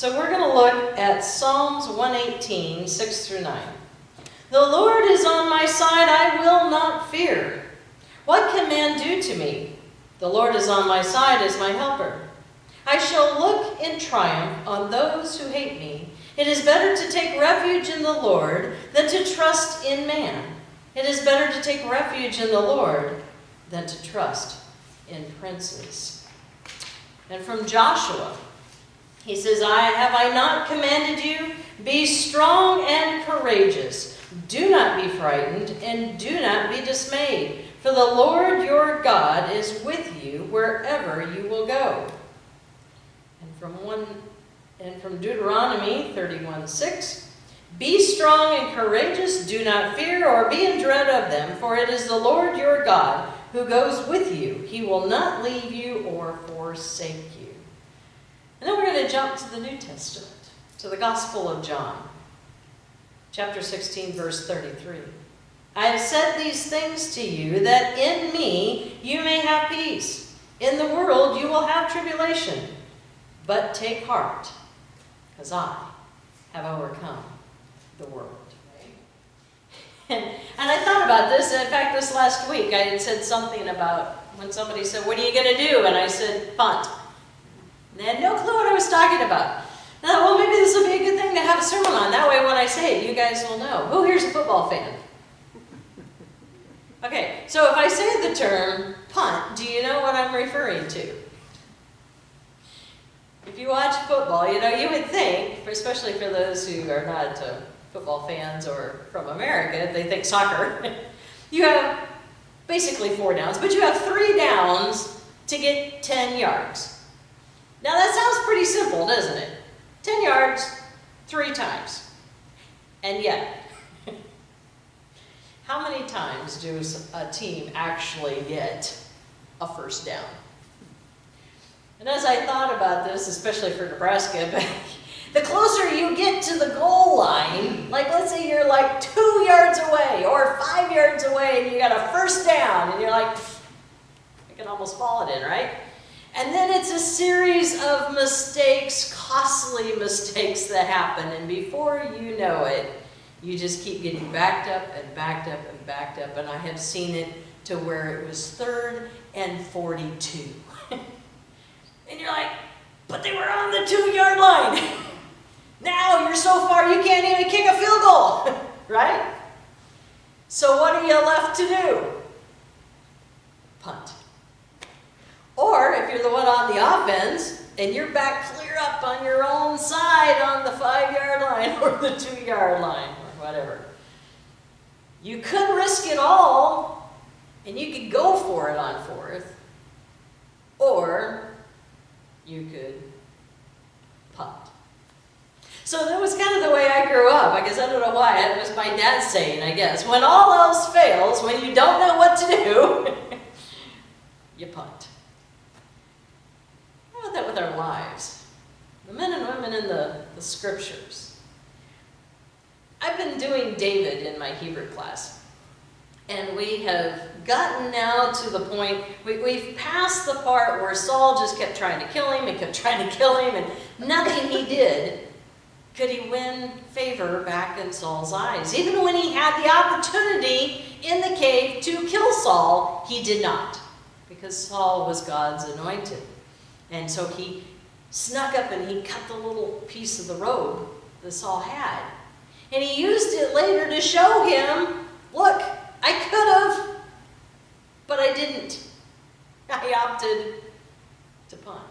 So we're going to look at Psalms 118, 6 through 9. The Lord is on my side, I will not fear. What can man do to me? The Lord is on my side as my helper. I shall look in triumph on those who hate me. It is better to take refuge in the Lord than to trust in man. It is better to take refuge in the Lord than to trust in princes. And from Joshua, he says, have I not commanded you? Be strong and courageous. Do not be frightened and do not be dismayed. For the Lord your God is with you wherever you will go. And from Deuteronomy 31:6, be strong and courageous, do not fear or be in dread of them, for it is the Lord your God who goes with you. He will not leave you or forsake you. And then we're going to jump to the New Testament, to the Gospel of John, chapter 16, verse 33. I have said these things to you, that in me you may have peace. In the world you will have tribulation, but take heart, because I have overcome the world. And I thought about this. In fact, this last week I had said something about when somebody said, what are you going to do? And I said, PUNT. And they had no clue what I was talking about. And I thought, well, maybe this will be a good thing to have a sermon on. That way when I say it, you guys will know. Who here's a football fan? Okay, so if I say the term punt, do you know what I'm referring to? If you watch football, you would think, especially for those who are not football fans or from America, they think soccer, you have basically 4 downs, but you have 3 downs to get 10 yards. Now that sounds pretty simple, doesn't it? 10 yards, 3 times. And yet, how many times does a team actually get a first down? And as I thought about this, especially for Nebraska, the closer you get to the goal line, like let's say you're like 2 yards away or 5 yards away and you got a first down and you're like, I can almost fall it in, right? And then it's a series of mistakes, costly mistakes that happen, and before you know it, you just keep getting backed up and backed up and backed up, and I have seen it to where it was 3rd and 42. And you're like, but they were on the 2-yard line. Now you're so far you can't even kick a field goal, right? So what are you left to do? Punt. Or if you're the one on the offense and you're back clear up on your own side on the 5-yard line or the 2-yard line or whatever, you could risk it all and you could go for it on 4th, or you could punt. So that was kind of the way I grew up. I guess I don't know why. It was my dad's saying, I guess. When all else fails, when you don't know what to do, you punt. How about that with our lives? The men and women in the scriptures. I've been doing David in my Hebrew class. And we have gotten now to the point, we've passed the part where Saul just kept trying to kill him and kept trying to kill him, and nothing he did could he win favor back in Saul's eyes. Even when he had the opportunity in the cave to kill Saul, he did not, because Saul was God's anointed. And so he snuck up and he cut the little piece of the robe that Saul had. And he used it later to show him, look, I could have, but I didn't. I opted to punt.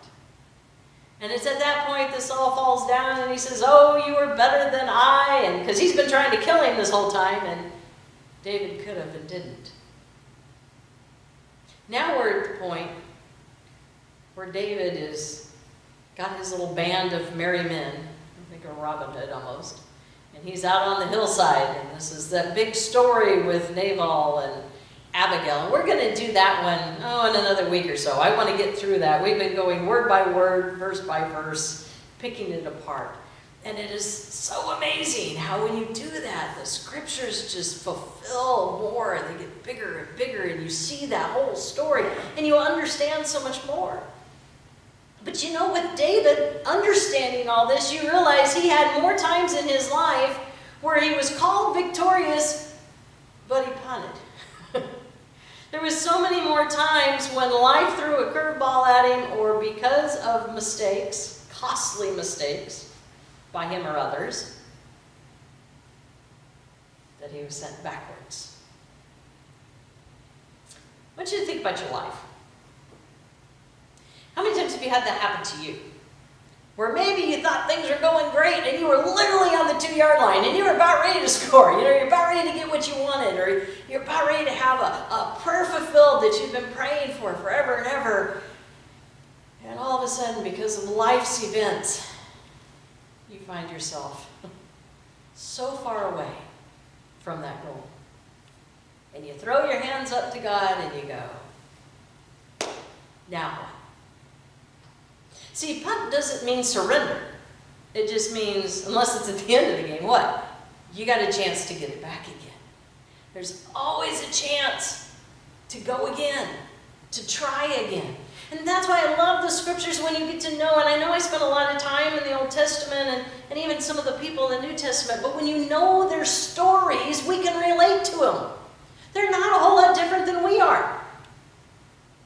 And it's at that point that Saul falls down and he says, oh, you were better than I, and because he's been trying to kill him this whole time, and David could have and didn't. Now we're at the point where David is got his little band of merry men, I think of Robin Hood almost, and he's out on the hillside, and this is that big story with Nabal and Abigail, and we're going to do that one, in another week or so. I want to get through that. We've been going word by word, verse by verse, picking it apart. And it is so amazing how when you do that, the scriptures just fulfill more. They get bigger and bigger, and you see that whole story, and you understand so much more. But you know, with David, understanding all this, you realize he had more times in his life where he was called victorious, but he punted. There was so many more times when life threw a curveball at him, or because of mistakes, costly mistakes, by him or others, that he was sent backwards. I want you to think about your life. How many times have you had that happen to you? Where maybe you thought things were going great and you were literally on the 2-yard line and you were about ready to score. You know, you're about ready to get what you wanted, or you're about ready to have a prayer fulfilled that you've been praying for forever and ever. And all of a sudden, because of life's events, you find yourself so far away from that goal. And you throw your hands up to God and you go, now what? See, punt doesn't mean surrender. It just means, unless it's at the end of the game, what? You got a chance to get it back again. There's always a chance to go again, to try again. And that's why I love the scriptures when you get to know, and I know I spent a lot of time in the Old Testament and even some of the people in the New Testament, but when you know their stories, we can relate to them. They're not a whole lot different than we are.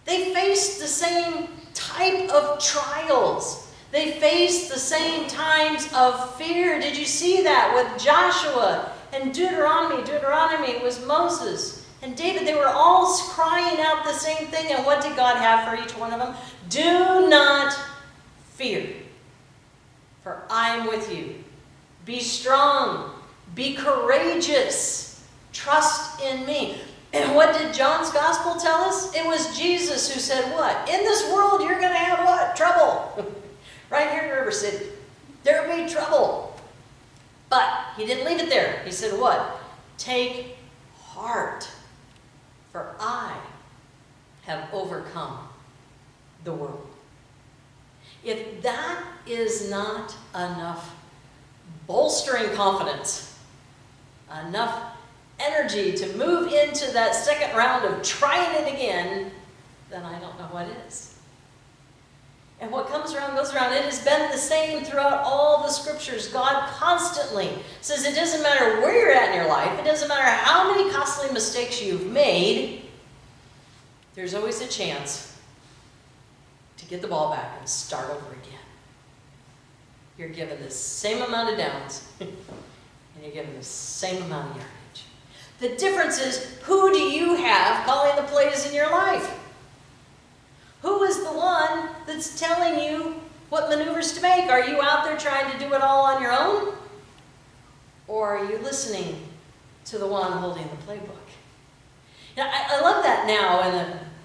They faced the same type of trials. They faced the same times of fear. Did you see that with Joshua and Deuteronomy? Deuteronomy was Moses and David. They were all crying out the same thing. And what did God have for each one of them? Do not fear, for I am with you. Be strong. Be courageous. Trust in me. And what did John's gospel tell us? It was Jesus who said what? In this world you're going to have what? Trouble. Right here in River City. There will be trouble. But he didn't leave it there. He said what? Take heart, for I have overcome the world. If that is not enough bolstering confidence, enough energy to move into that second round of trying it again, then I don't know what is. And what comes around goes around. It has been the same throughout all the scriptures. God constantly says it doesn't matter where you're at in your life, it doesn't matter how many costly mistakes you've made, there's always a chance to get the ball back and start over again. You're given the same amount of downs, and you're given the same amount of yardage. The difference is, who do you have calling the plays in your life? Who is the one that's telling you what maneuvers to make? Are you out there trying to do it all on your own? Or are you listening to the one holding the playbook? Now, I love that now,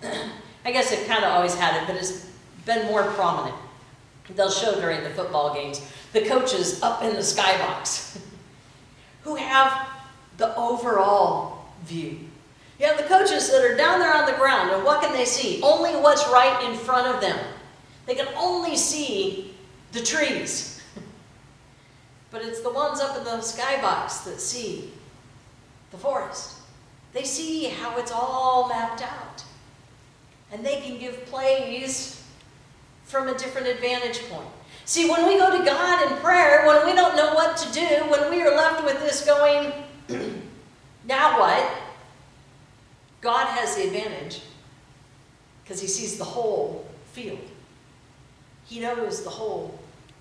and I guess I've kind of always had it, but it's been more prominent. They'll show during the football games the coaches up in the skybox who have the overall view. You have the coaches that are down there on the ground, and what can they see? Only what's right in front of them. They can only see the trees. But it's the ones up in the skybox that see the forest. They see how it's all mapped out. And they can give plays from a different advantage point. See, when we go to God in prayer, when we don't know what to do, when we are left with this going, now what? God has the advantage because he sees the whole field. He knows the whole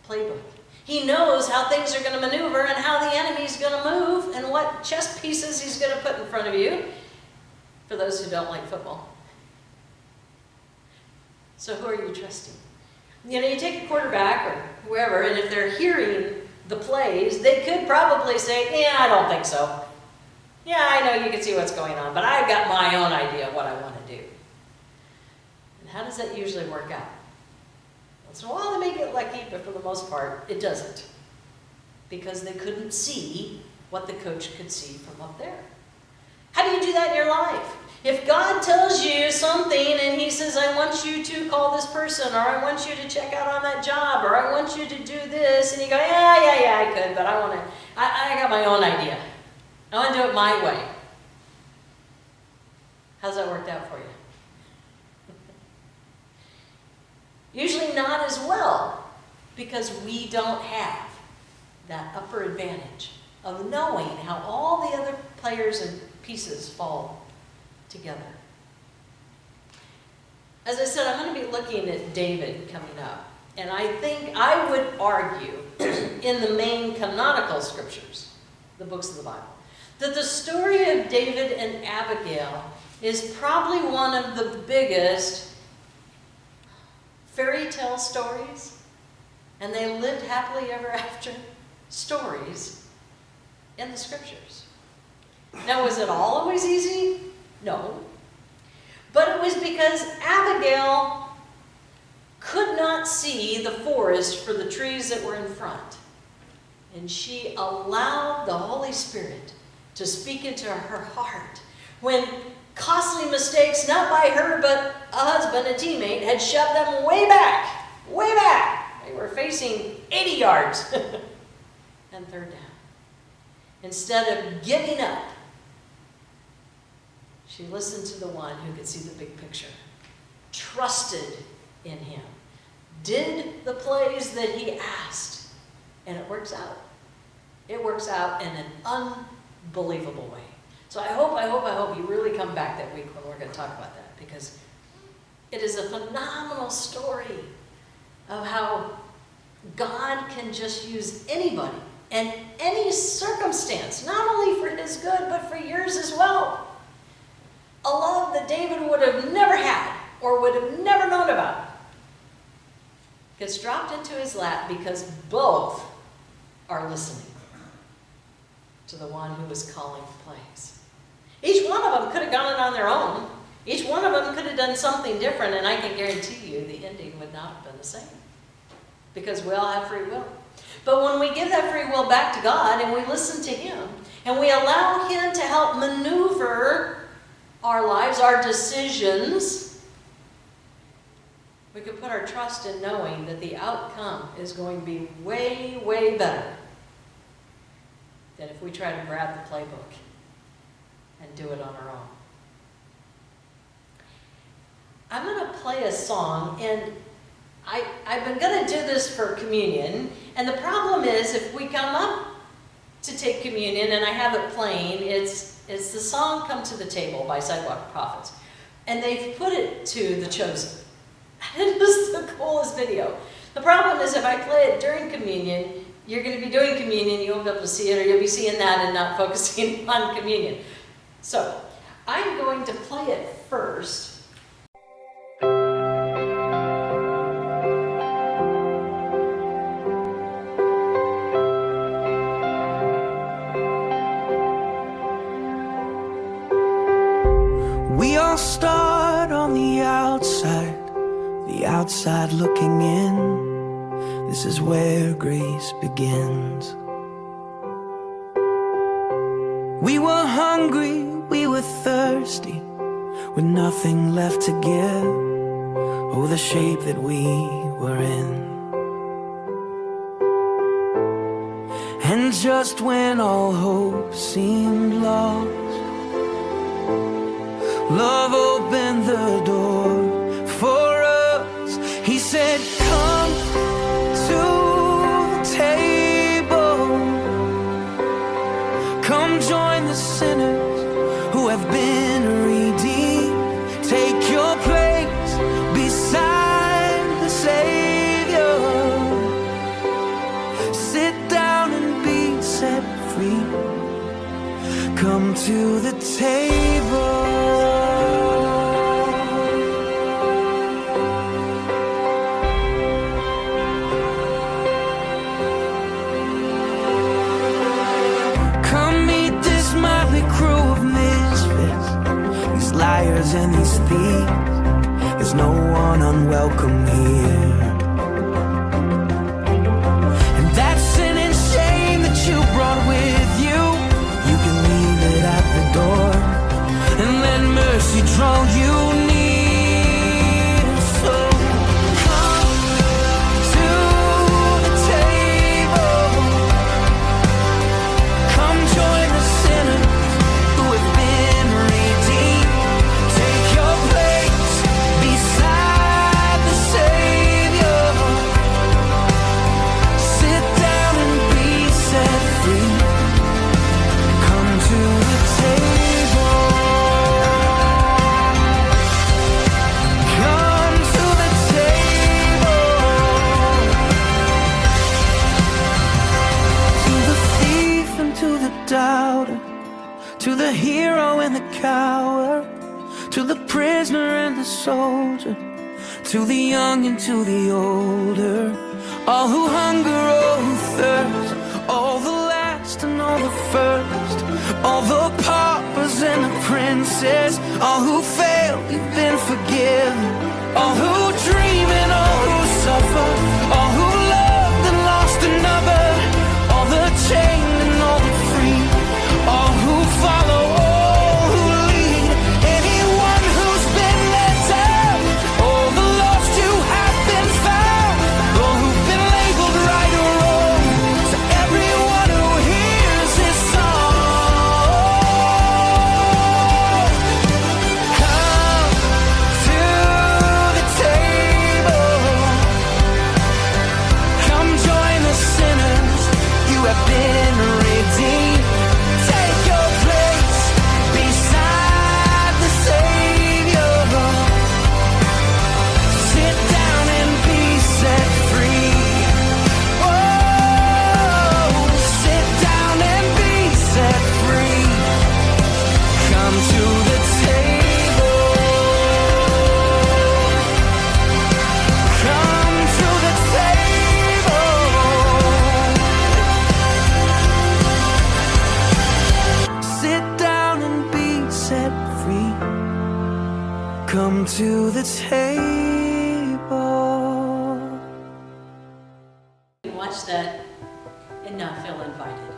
playbook. He knows how things are going to maneuver and how the enemy's going to move and what chess pieces he's going to put in front of you, for those who don't like football. So who are you trusting? You know, you take a quarterback or whoever, and if they're hearing the plays, they could probably say, yeah, I don't think so. Yeah, I know you can see what's going on, but I've got my own idea of what I want to do. And how does that usually work out? Once in a while they may get lucky, but for the most part, it doesn't. Because they couldn't see what the coach could see from up there. How do you do that in your life? If God tells you something and he says, I want you to call this person, or I want you to check out on that job, or I want you to do this, and you go, yeah, I could, but I got my own idea. I want to do it my way. How's that worked out for you? Usually not as well, because we don't have that upper advantage of knowing how all the other players and pieces fall together. As I said, I'm going to be looking at David coming up. And I think I would argue in the main canonical scriptures, the books of the Bible, that the story of David and Abigail is probably one of the biggest fairy tale stories, and they lived happily ever after stories in the scriptures. Now, was it all always easy? No. But it was because Abigail could not see the forest for the trees that were in front. And she allowed the Holy Spirit to speak into her heart when costly mistakes, not by her, but a husband, a teammate, had shoved them way back, way back. They were facing 80 yards and third down. Instead of giving up, she listened to the one who could see the big picture, trusted in him, did the plays that he asked, and it works out. It works out in an unbelievable way. So I hope you really come back that week when we're going to talk about that, because it is a phenomenal story of how God can just use anybody and any circumstance, not only for his good, but for yours as well. A love that David would have never had or would have never known about gets dropped into his lap because both are listening to the one who is calling the plays. Each one of them could have gone it on their own. Each one of them could have done something different, and I can guarantee you the ending would not have been the same, because we all have free will. But when we give that free will back to God and we listen to him and we allow him to help maneuver our lives, our decisions, we can put our trust in knowing that the outcome is going to be way, way better than if we try to grab the playbook and do it on our own. I'm going to play a song, and I've been going to do this for communion, and the problem is if we come up to take communion and I have it playing, it's the song Come to the Table by Sidewalk Prophets, and they've put it to The Chosen. It was the coolest video. The problem is if I play it during communion, you're going to be doing communion, you won't be able to see it, or you'll be seeing that and not focusing on communion. So I'm going to play it first. We all start on the outside looking in. This is where grace begins. We were hungry, we were thirsty, with nothing left to give. Oh, the shape that we were in. And just when all hope seemed lost, love opened the door for us. He said, come to the table. Come join the sinners who have been redeemed. Take your place beside the Savior. Sit down and be set free. Come to the table. Liars and these thieves, there's no one unwelcome here. And that sin and shame that you brought with you, you can leave it at the door and let mercy draw you near. So come to the table. Come join the sinners who have been redeemed. Take your place beside the Savior. doubter, to the hero and the coward, to the prisoner and the soldier, to the young and to the older, all who hunger, all who thirst, all the last and all the first, all the paupers and the princes, all who fail, you've been forgiven, all who dream and all who suffer, all who loved and lost another, all the chained and all the free, all who follow, all who lead, anyone who's been let down, all the lost who have been found, all who've been labeled right or wrong, to everyone who hears this song. Come to the table, come join the sinners, you have been redeemed. Take your place beside the Savior. Sit down and be set free. Oh, sit down and be set free. Come to the table. Come to the table. Sit down and be set free. Come to the table. You watch that and not feel invited.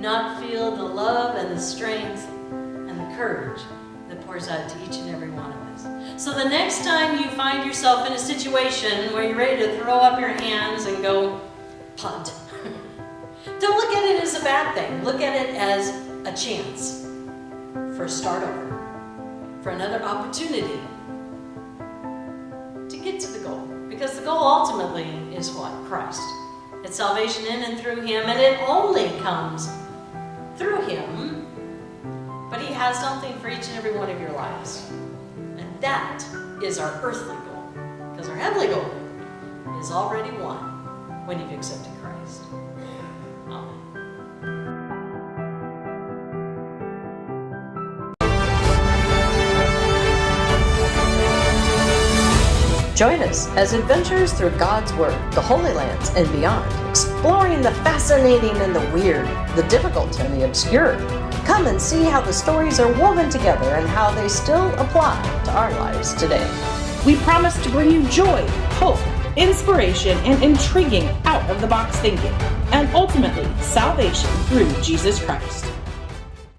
Not feel the love and the strength and the courage that pours out to each and every one of us. So the next time you find yourself in a situation where you're ready to throw up your hands and go, punt. Don't look at it as a bad thing. Look at it as a chance for a start over, for another opportunity to get to the goal. Because the goal ultimately is what? Christ. It's salvation in and through Him, and it only comes through Him. But He has something for each and every one of your lives. And that is our earthly goal. Because our heavenly goal is already won when you've accepted Christ. Amen. Join us as adventurers through God's Word, the Holy Lands, and beyond, exploring the fascinating and the weird, the difficult and the obscure. Come and see how the stories are woven together and how they still apply to our lives today. We promise to bring you joy, hope, inspiration, and intriguing out-of-the-box thinking, and ultimately salvation through Jesus Christ.